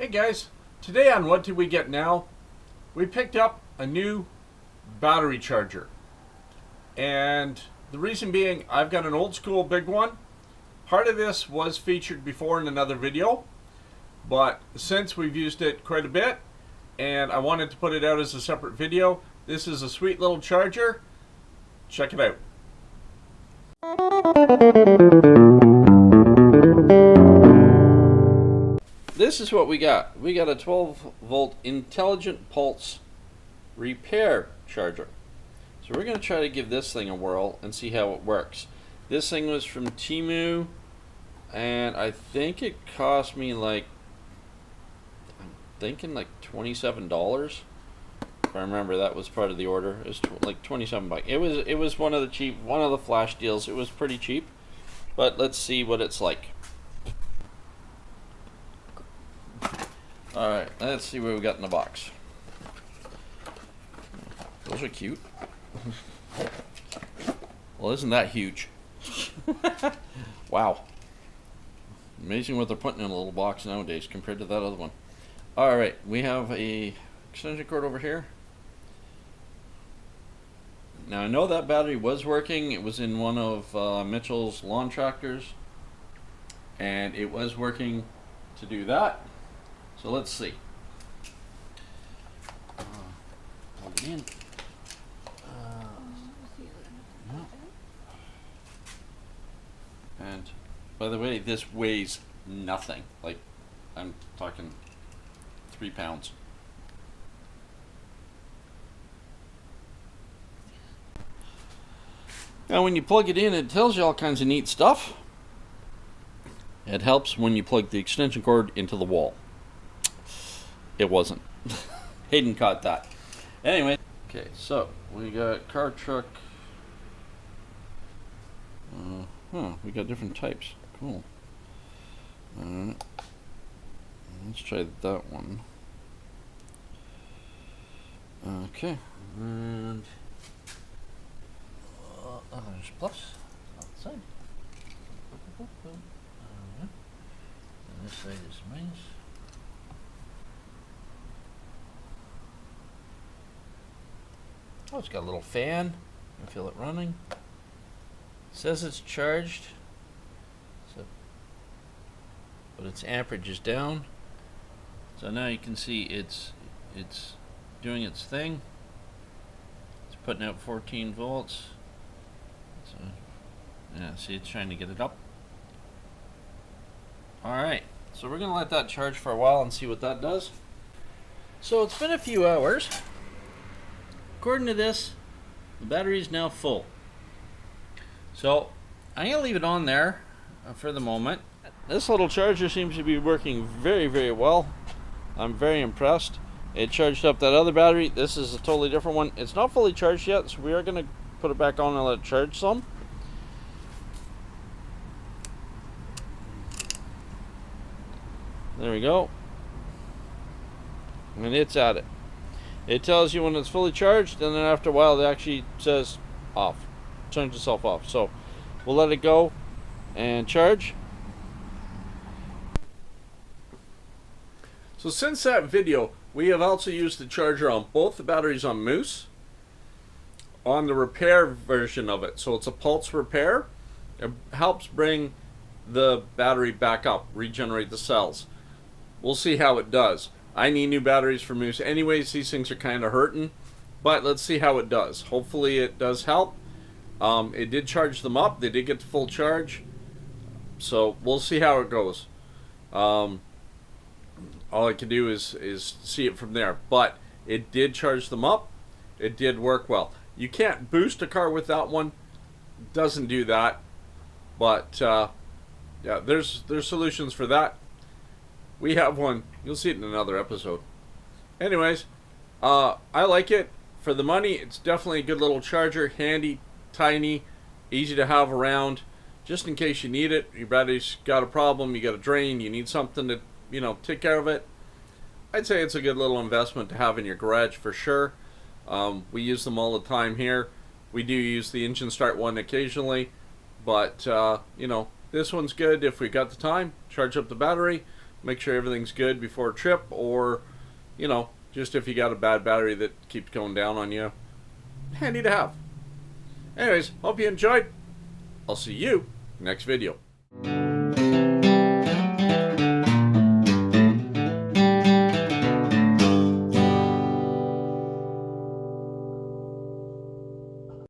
Hey guys, today on What Did We Get Now, we picked up a new battery charger. And the reason being, I've got an old school big one. Part of this was featured before in another video, but since we've used it quite a bit, and I wanted to put it out as a separate video, this is a sweet little charger. Check it out. This is what we got. We got a 12-volt intelligent pulse repair charger. So we're going to try to give this thing a whirl and see how it works. This thing was from Temu, and I think it cost me like, I'm thinking like $27. If I remember, that was part of the order. It was like 27 bucks. It was one of the flash deals. It was pretty cheap. But let's see what it's like. Alright, let's see what we got in the box. Those are cute. Well, isn't that huge? Wow. Amazing what they're putting in a little box nowadays compared to that other one. Alright, we have a extension cord over here. Now I know that battery was working. It was in one of Mitchell's lawn tractors, and it was working to do that. So let's see. Plug it in. Yeah. And by the way, this weighs nothing. Like, I'm talking 3 pounds. Now when you plug it in, it tells you all kinds of neat stuff. It helps when you plug the extension cord into the wall. It wasn't. Hayden caught that. Anyway, okay, so we got car, truck. We got different types. Cool. Alright. Let's try that one. Okay. And there's plus outside. And this side is minus. Oh, it's got a little fan. You can feel it running. It says it's charged, so, but its amperage is down. So now you can see it's doing its thing. It's putting out 14 volts. So, yeah, see, it's trying to get it up. Alright, so we're going to let that charge for a while and see what that does. So it's been a few hours. According to this, the battery is now full. So I'm going to leave it on there for the moment. This little charger seems to be working very, very well. I'm very impressed. It charged up that other battery. This is a totally different one. It's not fully charged yet, so we are going to put it back on and let it charge some. There we go. And it's at it. It tells you when it's fully charged, and then after a while it actually says off. Turns itself off. So we'll let it go and charge. So since that video, we have also used the charger on both the batteries on Moose, on the repair version of it. So it's a pulse repair. It helps bring the battery back up, regenerate the cells. We'll see how it does. I need new batteries for Moose anyways. These things are kind of hurting, but let's see how it does. Hopefully it does help. It did charge them up. They did get the full charge, so we'll see how it goes. All I can do is see it from there, but it did charge them up. It did work well. You can't boost a car with that one. Doesn't do that, but yeah, there's solutions for that. We have one. You'll see it in another episode. Anyways, I like it. For the money, it's definitely a good little charger. Handy, tiny, easy to have around, just in case you need it. Your battery's got a problem, you got a drain, you need something to, take care of it. I'd say it's a good little investment to have in your garage for sure. We use them all the time here. We do use the engine start one occasionally, but, this one's good if we got the time. Charge up the battery. make sure everything's good before a trip, or, you know, just if you got a bad battery that keeps going down on you. Handy to have. Anyways, hope you enjoyed. I'll see you next video.